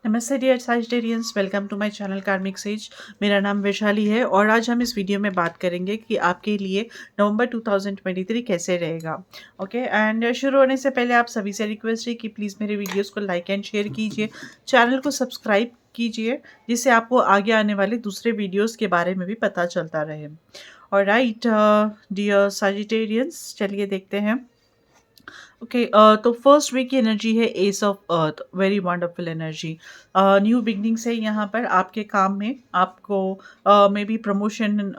नमस्ते dear Sagittarians, welcome to my channel karmic sage. मेरा नाम वैशाली है और आज हम इस वीडियो में बात करेंगे कि आपके लिए नवंबर 2023 कैसे रहेगा। ओके एंड शुरू होने से पहले आप सभी से रिक्वेस्ट है कि प्लीज़ मेरे वीडियोस को लाइक एंड शेयर कीजिए, चैनल को सब्सक्राइब कीजिए, जिससे आपको आगे आने वाले दूसरे वीडियोज़ के बारे में भी पता चलता रहे। और राइट डियर साजिटेरियंस, चलिए देखते हैं। ओके तो फर्स्ट वीक की एनर्जी है S of earth, very wonderful energy. New beginnings है यहाँ पर आपके काम में। आपको मे बी प्रमोशन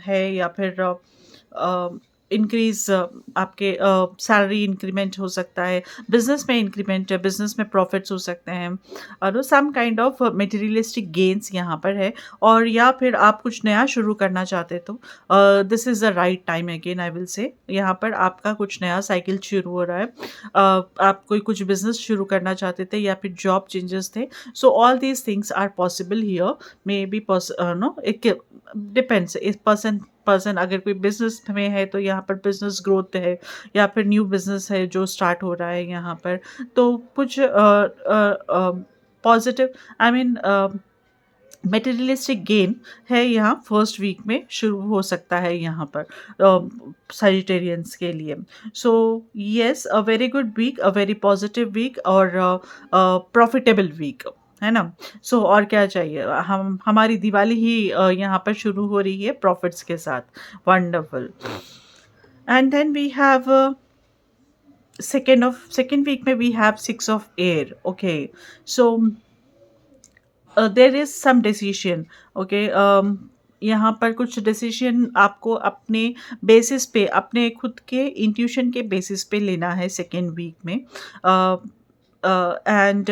है या फिर इंक्रीज, आपके सैलरी इंक्रीमेंट हो सकता है, बिजनेस में इंक्रीमेंट है, बिजनेस में प्रॉफिट्स हो सकते हैं और some kind of materialistic gains यहाँ पर है। और या फिर आप कुछ नया शुरू करना चाहते तो this is the right time again, I will से। यहाँ पर आपका कुछ नया साइकिल शुरू हो रहा है। आप कोई कुछ बिजनेस शुरू करना चाहते थे या फिर जॉब चेंजेस थे। So all these things are possible here, may be no, it depends इस पर्सन पर्सन। अगर कोई बिजनेस में है तो यहाँ पर बिजनेस ग्रोथ है या फिर न्यू बिजनेस है जो स्टार्ट हो रहा है यहाँ पर। तो कुछ positive, I mean materialistic gain है यहाँ फर्स्ट वीक में शुरू हो सकता है यहाँ पर सजिटेरियंस के लिए। So yes, a very good week, a very positive week और प्रॉफिटेबल वीक, है ना। सो और क्या चाहिए, हम हमारी दिवाली ही यहाँ पर शुरू हो रही है प्रॉफिट्स के साथ। Wonderful. And then we have second week में we have six of air. Okay, so there is some decision. Okay, यहाँ पर कुछ डिसीशन आपको अपने बेसिस पे, अपने खुद के इंट्यूशन के बेसिस पे लेना है सेकेंड वीक में। And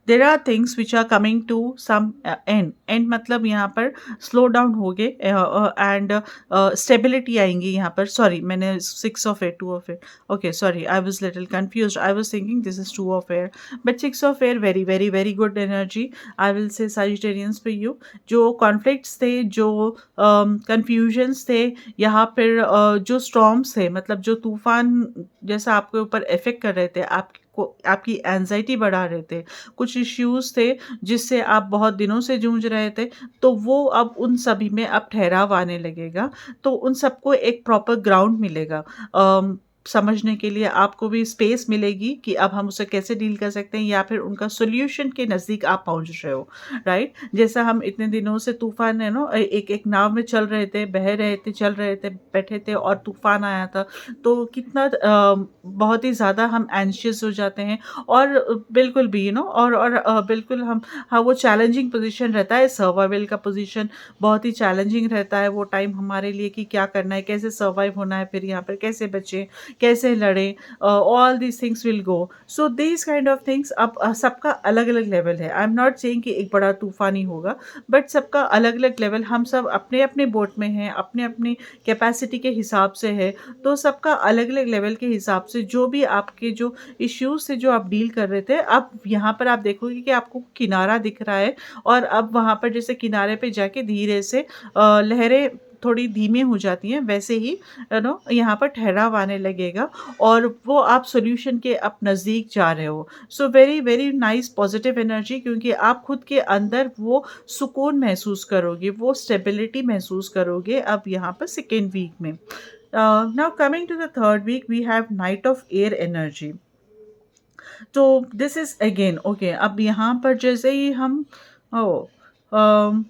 there are things which are coming to some end. And मतलब यहाँ पर स्लो डाउन हो गए एंड स्टेबिलिटी आएंगी यहाँ पर। सॉरी, मैंने six of air, two of air, okay sorry, I was little confuse, I was thinking this is two of air, but six of air, very very very good energy, I will say Sagittarians पे you. जो conflicts थे, जो confusions थे, यहाँ पर जो storms थे, मतलब जो तूफान जैसा आपके ऊपर इफेक्ट कर रहे थे, आपको आपकी एंजाइटी बढ़ा रहे थे, कुछ इश्यूज थे जिससे आप बहुत दिनों से जूझ रहे थे, तो वो अब उन सभी में अब ठहराव आने लगेगा। तो उन सबको एक प्रॉपर ग्राउंड मिलेगा, समझने के लिए आपको भी स्पेस मिलेगी कि अब हम उसे कैसे डील कर सकते हैं या फिर उनका सोल्यूशन के नज़दीक आप पहुंच रहे हो। राइट, जैसा हम इतने दिनों से तूफान है नो, एक एक नाव में चल रहे थे, बह रहे थे, चल रहे थे, बैठे थे और तूफान आया था, तो कितना बहुत ही ज़्यादा हम एंशियस हो जाते हैं। और बिल्कुल भी और बिल्कुल हम, हाँ, वो चैलेंजिंग पोजीशन रहता है, सर्वाइवल का पोजीशन बहुत ही चैलेंजिंग रहता है वो टाइम हमारे लिए कि क्या करना है, कैसे सर्वाइव होना है, फिर यहाँ पर कैसे बचें, कैसे लड़ें, all these things will go. So these kind of things. अब सबका अलग अलग लेवल है, आई एम नॉट सेइंग कि एक बड़ा तूफान ही होगा, बट सबका अलग अलग लेवल। हम सब अपने अपने बोट में हैं, अपने अपनी कैपेसिटी के हिसाब से है, तो सबका अलग अलग लेवल के हिसाब से जो भी आपके जो इश्यूज से जो आप डील कर रहे थे, अब यहाँ पर आप देखोगे कि आपको किनारा दिख रहा है। और अब वहाँ पर जैसे किनारे पे जाके धीरे से लहरें थोड़ी धीमी हो जाती हैं, वैसे ही यहाँ पर ठहराव आने लगेगा और वो आप सॉल्यूशन के अब नज़दीक जा रहे हो। So very very nice positive energy, क्योंकि आप खुद के अंदर वो सुकून महसूस करोगे, वो स्टेबिलिटी महसूस करोगे अब यहाँ पर सेकेंड वीक में। Now coming to the third week, we have knight of air energy. तो दिस इज अगेन ओके। अब यहाँ पर जैसे ही हम ओ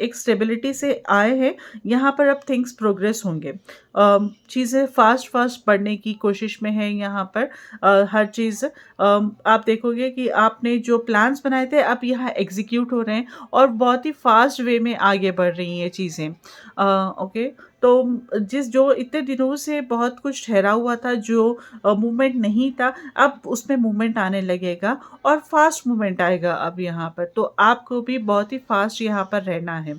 एक स्टेबिलिटी से आए हैं, यहाँ पर अब थिंग्स प्रोग्रेस होंगे। चीज़ें फास्ट फास्ट बढ़ने की कोशिश में है यहाँ पर। हर चीज़ आप देखोगे कि आपने जो प्लान्स बनाए थे अब यहाँ एग्जीक्यूट हो रहे हैं और बहुत ही फास्ट वे में आगे बढ़ रही हैं चीज़ें। ओके, तो जिस जो इतने दिनों से बहुत कुछ ठहरा हुआ था, जो मूवमेंट नहीं था, अब उसमें मूवमेंट आने लगेगा और फास्ट मूवमेंट आएगा अब यहाँ पर। तो आपको भी बहुत ही फास्ट यहाँ पर रहना है।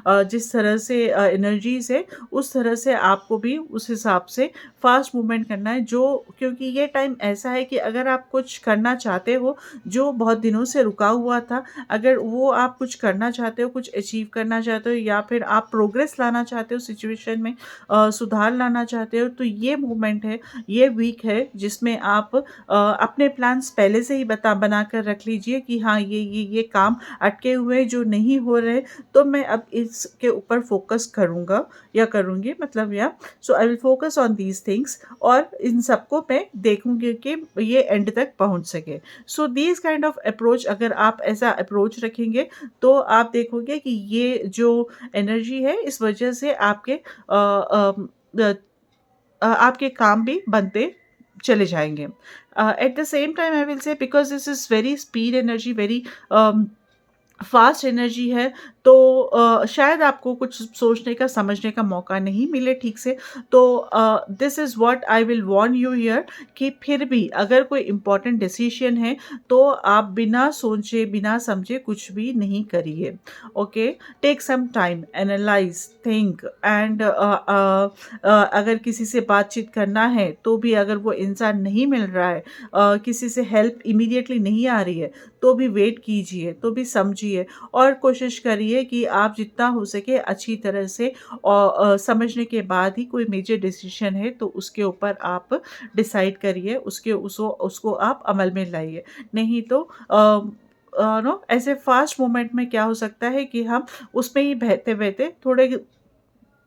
जिस तरह से एनर्जीज है, उस तरह से आपको भी उस हिसाब से फास्ट मूवमेंट करना है। जो क्योंकि ये टाइम ऐसा है कि अगर आप कुछ करना चाहते हो जो बहुत दिनों से रुका हुआ था, अगर वो आप कुछ करना चाहते हो, कुछ अचीव करना चाहते हो या फिर आप प्रोग्रेस लाना चाहते हो सिचुएशन सिचुएशन में सुधार लाना चाहते हो, तो ये मोमेंट है, ये वीक है जिसमें आप अपने प्लान्स पहले से ही बना कर रख लीजिए कि हाँ, ये काम अटके हुए जो नहीं हो रहे, तो मैं अब इसके ऊपर फ़ोकस करूँगा या करूँगी, मतलब या so I will focus on these things, और इन सबको मैं देखूँगी कि ये एंड तक पहुँच सके। सो दीज़ काइंड ऑफ अप्रोच, अगर आप ऐसा अप्रोच रखेंगे, तो आप देखोगे कि ये जो एनर्जी है, इस वजह से आपके काम भी बनते चले जाएँगे। At the same time I will से, because this is very speed energy, very fast energy है, तो शायद आपको कुछ सोचने का, समझने का मौका नहीं मिले ठीक से। तो this is what I will warn you here, कि फिर भी अगर कोई इम्पोर्टेंट डिसीजन है, तो आप बिना सोचे, बिना समझे कुछ भी नहीं करिए। Okay? Take some time, analyse, think, and अगर किसी से बातचीत करना है, तो भी अगर वो इंसान नहीं मिल रहा है, किसी से हेल्प इमीडिएटली नहीं आ रही है, तो भी वेट कीजिए, तो भी समझिए, और कोशिश करिए कि आप जितना हो सके अच्छी तरह से समझने के बाद ही कोई मेजर डिसीजन है, तो उसके ऊपर आप डिसाइड करिए, उसको आप अमल में लाइए। नहीं तो नो, ऐसे फास्ट मोमेंट में क्या हो सकता है कि हम उसमें ही बहते-बहते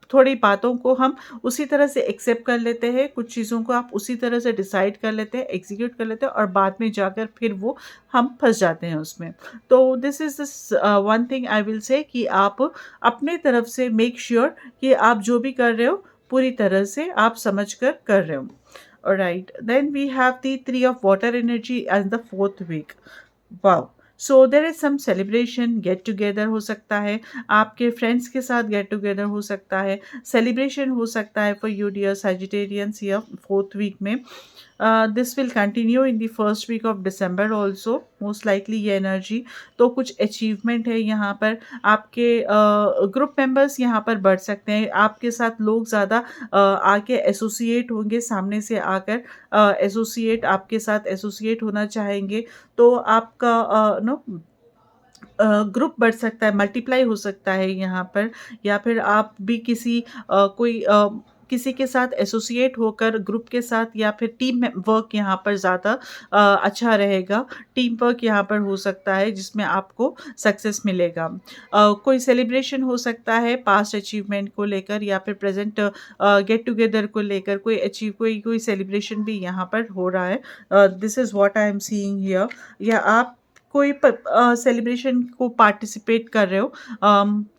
थोड़ी बातों को हम उसी तरह से एक्सेप्ट कर लेते हैं, कुछ चीज़ों को आप उसी तरह से डिसाइड कर लेते हैं, एग्ज़ीक्यूट कर लेते हैं, और बाद में जाकर फिर वो हम फँस जाते हैं उसमें। तो this is one thing I will से, कि आप अपने तरफ से मेक श्योर कि आप जो भी कर रहे हो, पूरी तरह से आप समझ कर रहे हो। Alright, then we have the 3 of water energy as the 4th week. Wow! So there is some celebration, get together हो सकता है, आपके फ्रेंड्स के साथ गेट टुगेदर हो सकता है, सेलिब्रेशन हो सकता है फॉर यू डियर सजिटेरियंस, या 4th वीक में। This will continue in the first week of December also, most likely ये एनर्जी। तो कुछ अचीवमेंट है यहाँ पर, आपके ग्रुप मेंबर्स यहाँ पर बढ़ सकते हैं, आपके साथ लोग ज़्यादा आके एसोसिएट होंगे, सामने से आकर आपके साथ एसोसिएट होना चाहेंगे, तो आपका ग्रुप बढ़ सकता है, मल्टीप्लाई हो सकता है यहाँ पर, या फिर आप भी किसी के साथ एसोसिएट होकर ग्रुप के साथ, या फिर टीम में वर्क यहाँ पर ज़्यादा अच्छा रहेगा। टीम वर्क यहाँ पर हो सकता है जिसमें आपको सक्सेस मिलेगा। कोई सेलिब्रेशन हो सकता है पास्ट अचीवमेंट को लेकर, या फिर प्रेजेंट गेट टुगेदर को लेकर, कोई सेलिब्रेशन भी यहाँ पर हो रहा है। This is what I am seeing here. या आप कोई सेलिब्रेशन को पार्टिसिपेट कर रहे हो,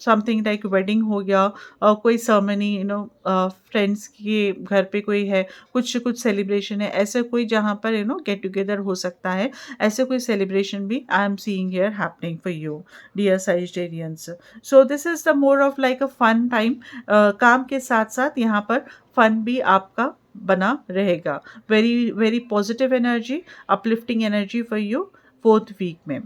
समथिंग लाइक वेडिंग हो गया, कोई सेरेमनी, फ्रेंड्स के घर पे कोई है, कुछ सेलिब्रेशन है, ऐसे कोई जहाँ पर गेट टुगेदर हो सकता है, ऐसे कोई सेलिब्रेशन भी I am seeing here happening for you dear Sagittarians. So this is the more of like a fun time. काम के साथ साथ यहाँ पर फन भी आपका बना रहेगा। Very very positive energy, uplifting energy for you 4th week में,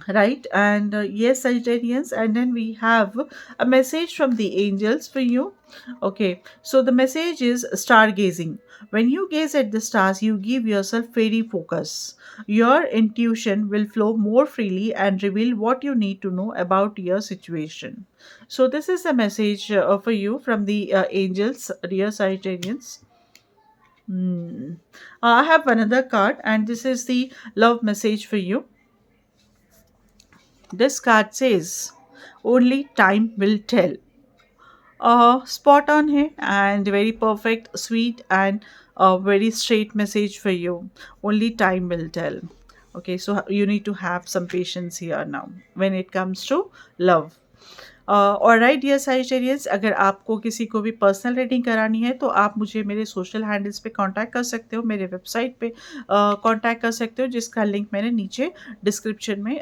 right? And yes, Sagittarians, and then we have a message from the angels for you. Okay, so the message is stargazing. When you gaze at the stars, you give yourself fairy focus. Your intuition will flow more freely and reveal what you need to know about your situation. So this is a message for you from the angels, dear Sagittarians. I have another card, and this is the love message for you. This card says, only time will tell. Spot on है, and very perfect, sweet, and very straight message for you. Only time will tell. Okay, so you need to have some patience here now when it comes to love. Alright dear Sagittarians, अगर आपको किसी को भी personal reading करानी है, तो आप मुझे मेरे सोशल हैंडल्स पे कांटेक्ट कर सकते हो, मेरे वेबसाइट पे कांटेक्ट कर सकते हो, जिसका लिंक मैंने नीचे डिस्क्रिप्शन में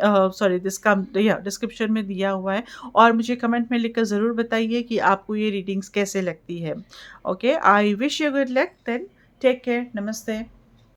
डिस्क्रिप्शन में दिया हुआ है। और मुझे कमेंट में लिखकर ज़रूर बताइए कि आपको ये रीडिंग्स कैसे लगती है। Okay, I wish you good luck, then take care, नमस्ते।